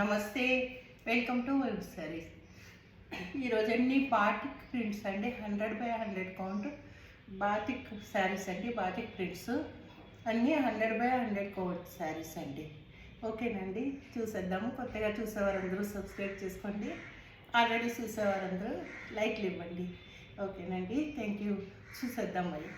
నమస్తే, welcome to web saris. ఈరోజు అన్ని బాటిక్ ప్రింట్స్ అండి. 100/100 కౌంట్ బాటిక్ శారీస్ అండి. బాటిక్ ప్రింట్స్ అన్నీ 100/100 కౌంట్ శారీస్ అండి. ఓకేనండి, చూసేద్దాము. కొత్తగా చూసేవారందరూ సబ్స్క్రైబ్ చేసుకోండి. ఆల్రెడీ చూసేవారందరూ లైక్లు ఇవ్వండి. ఓకేనండి, థ్యాంక్ యూ. చూసేద్దాం మరి.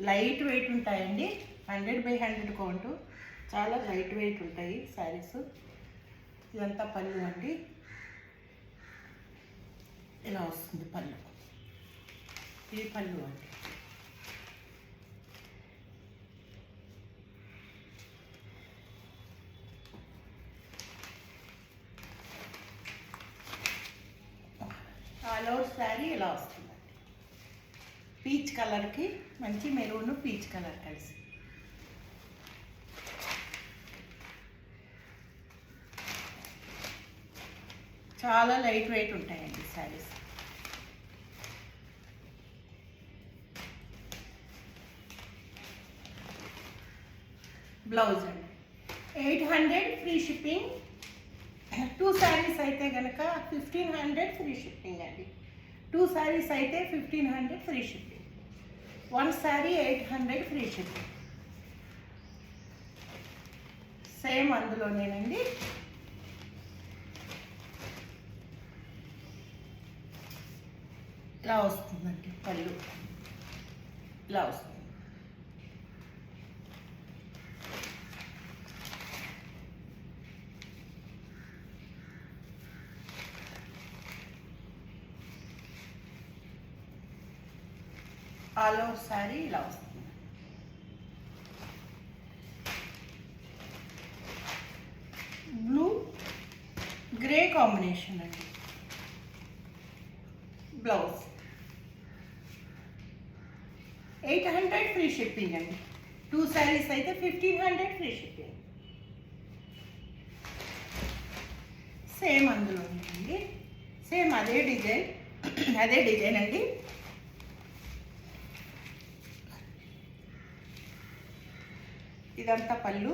లైట్ వెయిట్ ఉంటాయండి. 100/100 కౌంటు, చాలా లైట్ వెయిట్ ఉంటాయి శారీస్. ఇదంతా పళ్ళు అండి. ఇలా వస్తుంది పళ్ళు. ఇది పళ్ళు అండి. ఆల్ ఓవర్ శారీ ఇలా వస్తుందండి. పీచ్ కలర్కి మంచి మెరూన్ పీచ్ కలర్ కలిసి. చాలా లైట్ వెయిట్ ఉంటాయండి శారీస్. బ్లౌజ్ అండి 800 ఫ్రీ షిప్పింగ్. 2 శారీస్ అయితే కనుక 1500 ఫ్రీ షిప్పింగ్ అండి. 2 శారీస్ అయితే 1500 free shipping. 1 sari 800 free shipping. Same అందులోనేనండి. ఇలా వస్తుందండి పళ్ళు. ఇలా వస్తుంది. ఆల్ ఓవర్ శారీ ఇలా వస్తుంది. బ్లూ గ్రే కాంబినేషన్ అండి. బ్లౌజ్ 800 ఫ్రీ షిప్పింగ్ అండి. 2 శారీస్ అయితే 1500 ఫ్రీ షిప్పింగ్. సేమ్ అందులోనేనండి. సేమ్ అదే డిజైన్ అండి. ఇదంతా పళ్ళు.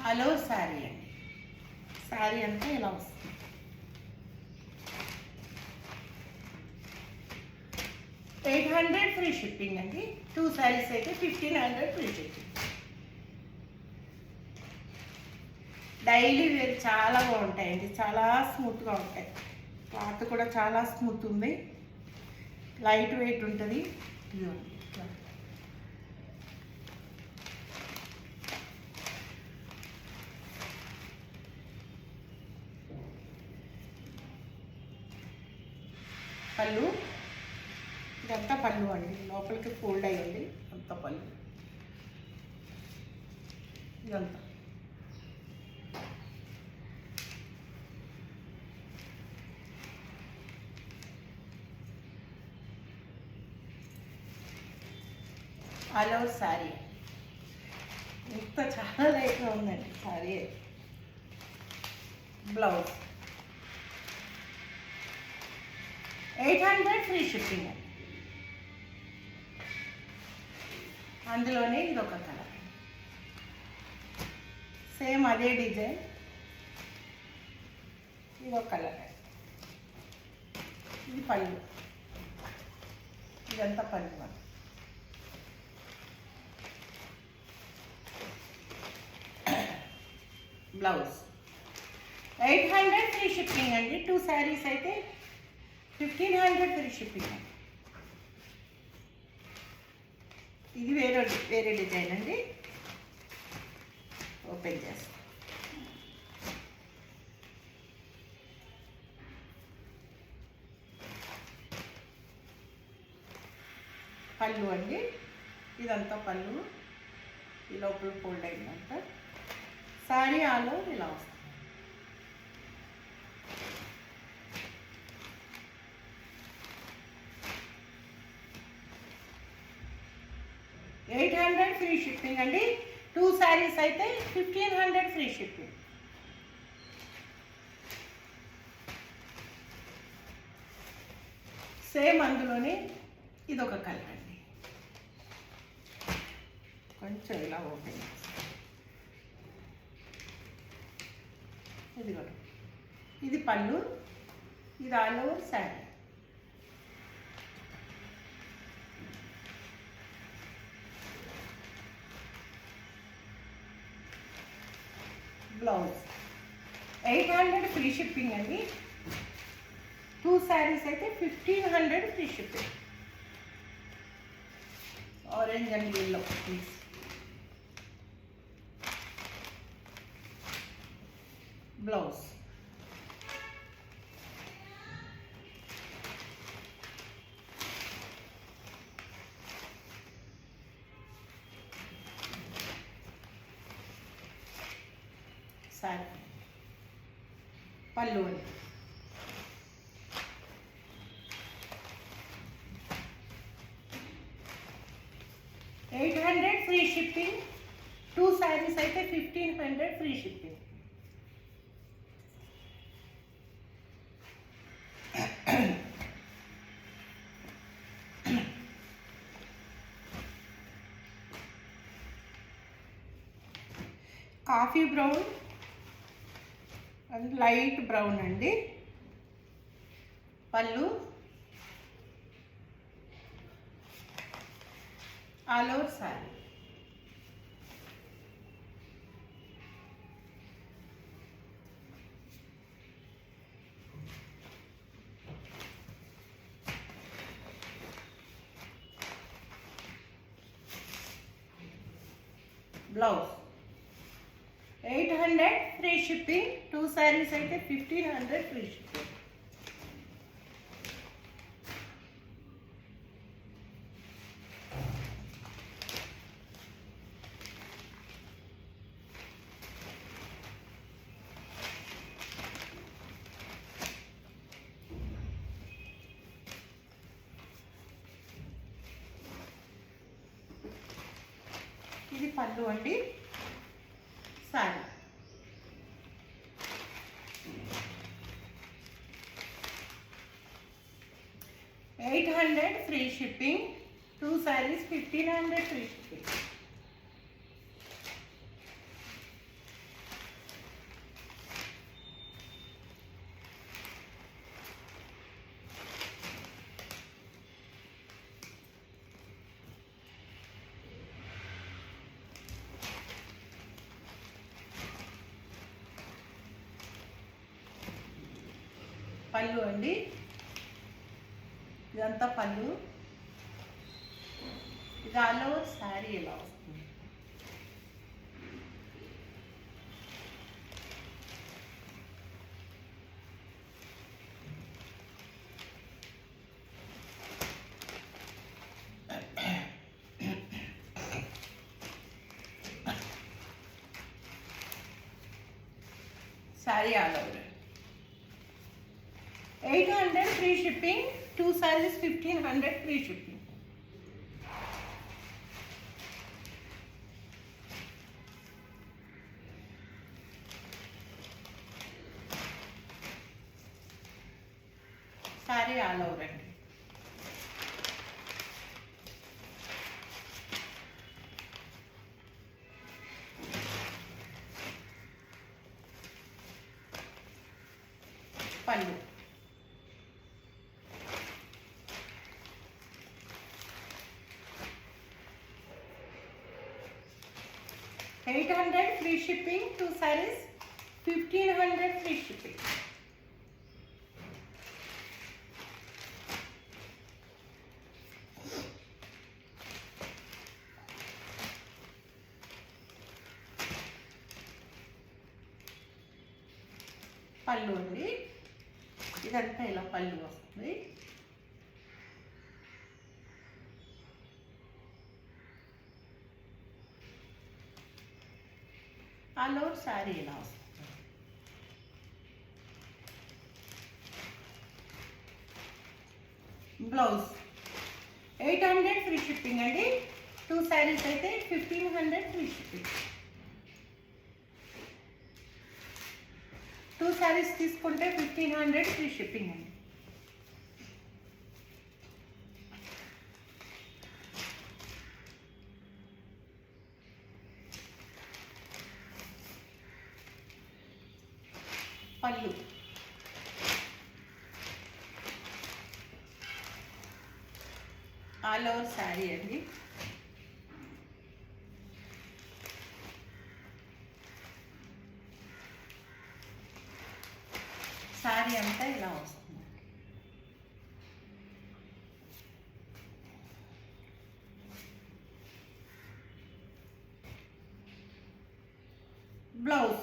హలో శారీ అండి. శారీ అంతా ఇలా వస్తుంది. $800 ఫ్రీ షిప్పింగ్ అండి. 2 శారీస్ అయితే 1500 ఫ్రీ షిప్పింగ్. డైలీ వేర్ చాలా బాగుంటాయండి. చాలా స్మూత్గా ఉంటాయి. క్లాత్ కూడా చాలా స్మూత్ ఉంది. లైట్ వెయిట్ ఉంటుంది. పళ్ళు ఇదంతా పళ్ళు అండి. లోపలికి ఫోల్డ్ అయ్యింది అంత పళ్ళు. ఇదంతా ఆల్ ఓవర్ శారీ. ఇంత చాలా లైట్గా ఉందండి శారీ. బ్లౌజ్ 800 ఫ్రీ షిప్పింగ్ అండి. అందులోనే ఇది ఒక కలర్. సేమ్ అదే డిజైన్. ఇది ఒక కలర్. ఇది పళ్ళు. ఇదంతా పళ్ళు. బ్లౌజ్ 800 ఫ్రీ షిప్పింగ్ అండి. 2 శారీస్ అయితే 1500 ఫ్రీ షిప్పింగ్ అండి. ఇది వేరే డిజైన్ అండి. ఓపెన్ చేస్తాం. పళ్ళు అండి. ఇదంతా పళ్ళు. ఈ లోపల ఫోల్డ్ అయిందంట. శారీ ఆలో ఇలా వస్తుంది. $800 ఫ్రీ షిప్పింగ్ అండి. 2 శారీస్ అయితే 1500 ఫ్రీ షిప్పింగ్. సేమ్ అందులోనే ఇదొక కలర్ అండి. కొంచెం ఇలా ఓపెన్ ఇది కూడా, ఇది పళ్ళు, ఇది all over sari. Blouse 800 free shipping అండి. 2 శారీస్ అయితే 1500 free shipping. Orange and yellow please. Blouse sari, పళ్ళు అండి. $800 ఫ్రీ షిప్పింగ్. 2 శారీస్ అయితే 1500 free shipping. Coffee brown and light brown అండి. పళ్ళు all over sari. Blouse 800 free shipping. 2 saris అయితే 1500 ఫ్రీ షిప్పింగ్. ఇది పళ్ళు అండి. Sari $800 free shipping. 2 saris 1500 free shipping. పళ్ళు అండి, ఇదంతా పళ్ళు. ఇది ఆల్ ఓవర్ శారీ ఎలా వస్తుంది. Sari all over. 800 free shipping. 2 saris 1500 free shipping. Sari all over అండి. పళ్ళు $800 free shipping. 2 saris 1500 free shipping. పళ్ళు అండి, ఇదంతా ఇలా పళ్ళు వస్తుంది. ఆల్ ఓవర్ శారీ ఇలా వస్తుంది. బ్లౌజ్ 800 ఫ్రీ షిప్పింగ్ అండి. 2 శారీస్ అయితే 1500 ఫ్రీ షిప్పింగ్. 2 శారీస్ తీసుకుంటే 1500 ఫ్రీ షిప్పింగ్ అండి. పళ్ళు, ఆల్ ఓవర్ శారీ అండి. శారీ అంతా ఇలా వస్తుంది. బ్లౌజ్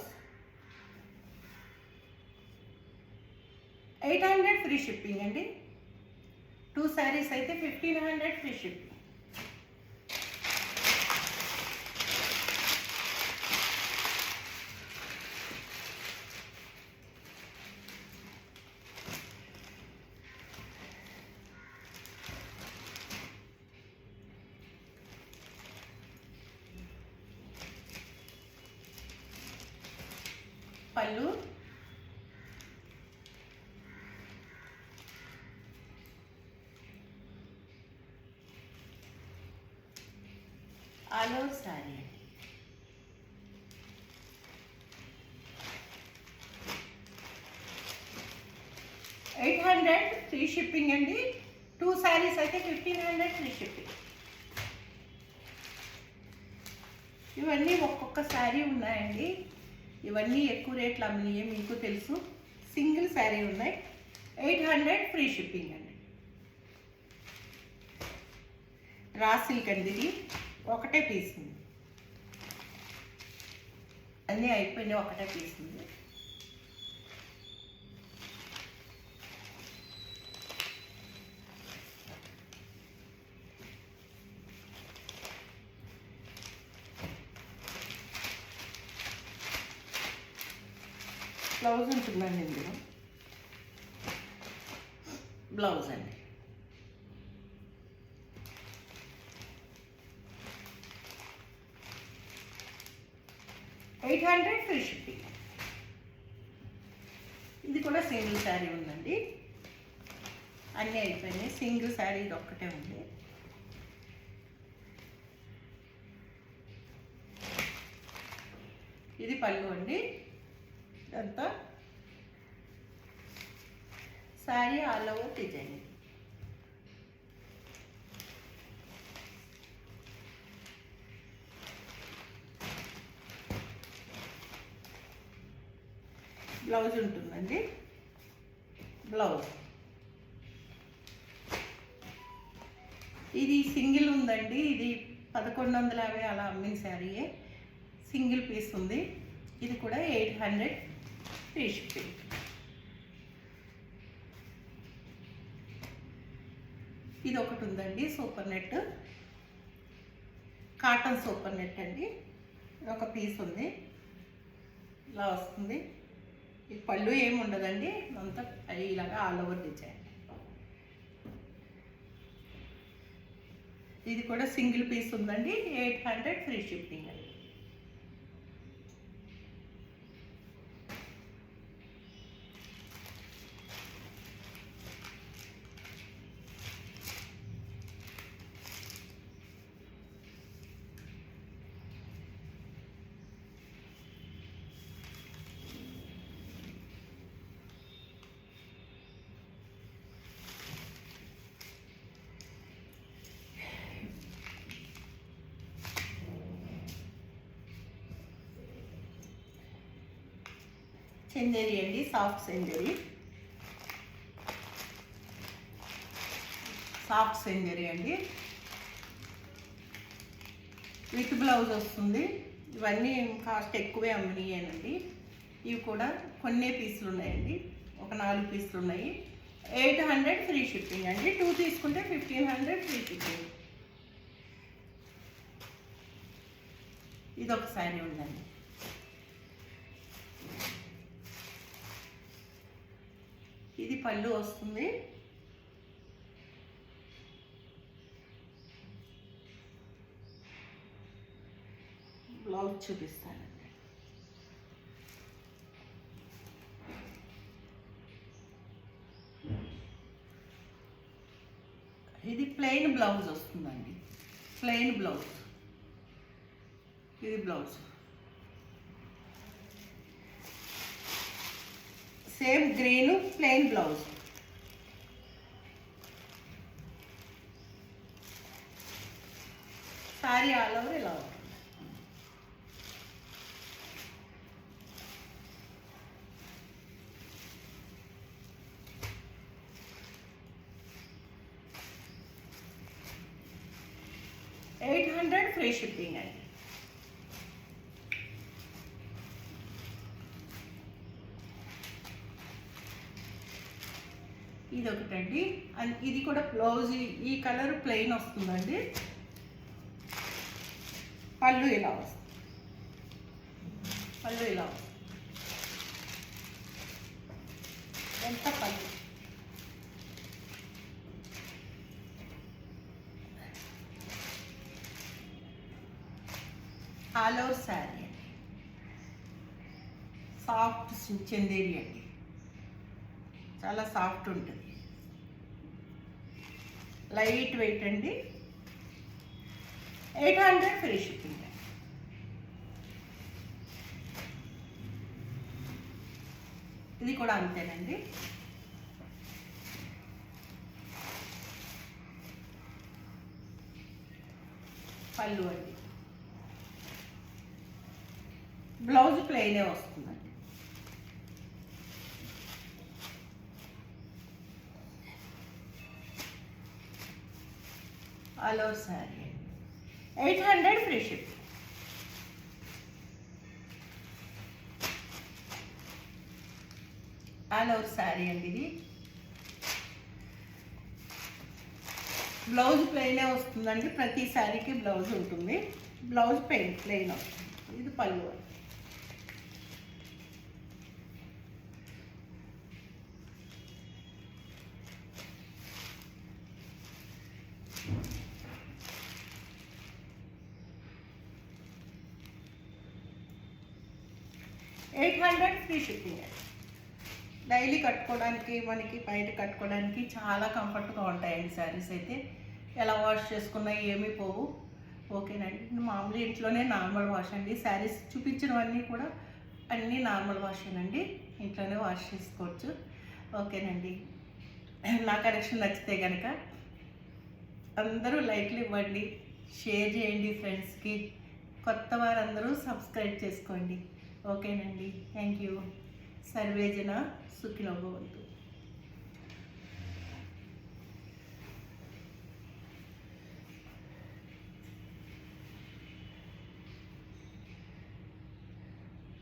800 ఫ్రీ షిప్పింగ్ అండి. 2 శారీస్ అయితే 1500 ఫ్రీ షిప్పింగ్. పళ్ళు, all over sari. 800 free shipping అండి. 2 శారీస్ అయితే 1500 ఫ్రీ షిప్పింగ్. ఇవన్నీ ఒక్కొక్క శారీ ఉన్నాయండి. ఇవన్నీ ఎక్కువ రేట్లు అమ్మినాయి, మీకు తెలుసు. సింగిల్ శారీ ఉన్నాయి. 800 ఫ్రీ షిప్పింగ్ అండి. రా సిల్క్ అండి. ఇది ఒకటే పీస్ ఉంది. అన్నీ అయిపోయినాయి, ఒకటే పీస్ ఉంది. బ్లౌజ్ ఉంటుందండి ఇందులో. బ్లౌజ్ అండి. $800 ఫ్రీ షిప్పింగ్. ఇది కూడా సింగిల్ శారీ ఉందండి. అన్నీ అయిపోయినాయి. సింగిల్ శారీ ఇది ఒక్కటే ఉంది. ఇది పళ్ళు అండి. ఇదంతా sari all over design. Blouse ఉంటుందండి. బ్లౌజ్ ఇది సింగిల్ ఉందండి. ఇది 1150 అలా అమ్మిన శారీయే. సింగిల్ పీస్ ఉంది. ఇది కూడా 800 ఫ్రీ షిప్పింగ్. ఇది ఒకటి ఉందండి. Super net, cotton super net అండి. ఒక పీస్ ఉంది. ఇలా వస్తుంది. ఈ పళ్ళు ఏమి ఉండదండి. అంతా ఇలాగా ఆల్ ఓవర్ డిజైన్. ఇది కూడా సింగిల్ పీస్ ఉందండి. 800 ఫ్రీ షిప్పింగ్ అండి. చందేరి అండి. సాఫ్ట్ చందేరి. సాఫ్ట్ చందేరి అండి. విత్ బ్లౌజ్ వస్తుంది. ఇవన్నీ కాస్ట్ ఎక్కువే అమ్మినాయేనండి. ఇవి కూడా కొన్ని పీసులు ఉన్నాయండి. ఒక 4 పీసులు ఉన్నాయి. 800 ఫ్రీ షిప్పింగ్ అండి. 2 తీసుకుంటే 1500 ఫ్రీ షిప్పింగ్. ఇది ఒక శారీ ఉందండి. ఇది పళ్ళు వస్తుంది. బ్లౌజ్ చూపిస్తానండి. ఇది ప్లెయిన్ బ్లౌజ్ వస్తుందండి. Plain blouse. ఇది blouse. Same green plain blouse. Sari all over ఇలా ఉంటుంది. $800 ఫ్రీ షిప్పింగ్ అండి. ఇది ఒకటండి. ఇది కూడా బ్లౌజ్ ఈ కలర్ ప్లెయిన్ వస్తుందండి. పళ్ళు ఇలా వస్తుంది. పళ్ళు ఇలా వస్తుంది. ఎంత పళ్ళు ఆల్ ఓవర్ శారీ అండి. సాఫ్ట్ చందేరి అండి, చాలా సాఫ్ట్ ఉంటుంది. లైట్ వెయిట్ అండి. 800 ఫ్రీ షిప్పింగ్. ఇది కూడా అంతేనండి. పళ్ళు అండి. బ్లౌజ్ ప్లెయినే వస్తుందండి. All over sari 800 free ship. All over sari అండి. ఇది బ్లౌజ్ ప్లెయినే వస్తుందండి. ప్రతి శారీకి బ్లౌజ్ ఉంటుంది. బ్లౌజ్ ప్లెయిన్ వస్తుంది. ఇది పళ్ళు. $800 ఫ్రీ షిప్పింగ్. డైలీ కట్టుకోవడానికి, మనకి బయట కట్టుకోవడానికి చాలా కంఫర్ట్గా ఉంటాయండి శారీస్ అయితే. ఎలా వాష్ చేసుకున్నా ఏమీ పోవు. ఓకేనండి. మామూలు ఇంట్లోనే నార్మల్ వాష్ అండి. శారీస్ చూపించినవన్నీ కూడా అన్నీ నార్మల్ వాషేనండి. ఇంట్లోనే వాష్ చేసుకోవచ్చు. ఓకేనండి. నా కలెక్షన్ నచ్చితే కనుక అందరూ లైక్లు ఇవ్వండి, షేర్ చేయండి ఫ్రెండ్స్కి. కొత్త వారందరూ సబ్స్క్రైబ్ చేసుకోండి. ఓకేనండి. Thank you. సర్వేజన సుఖినో భవంతు.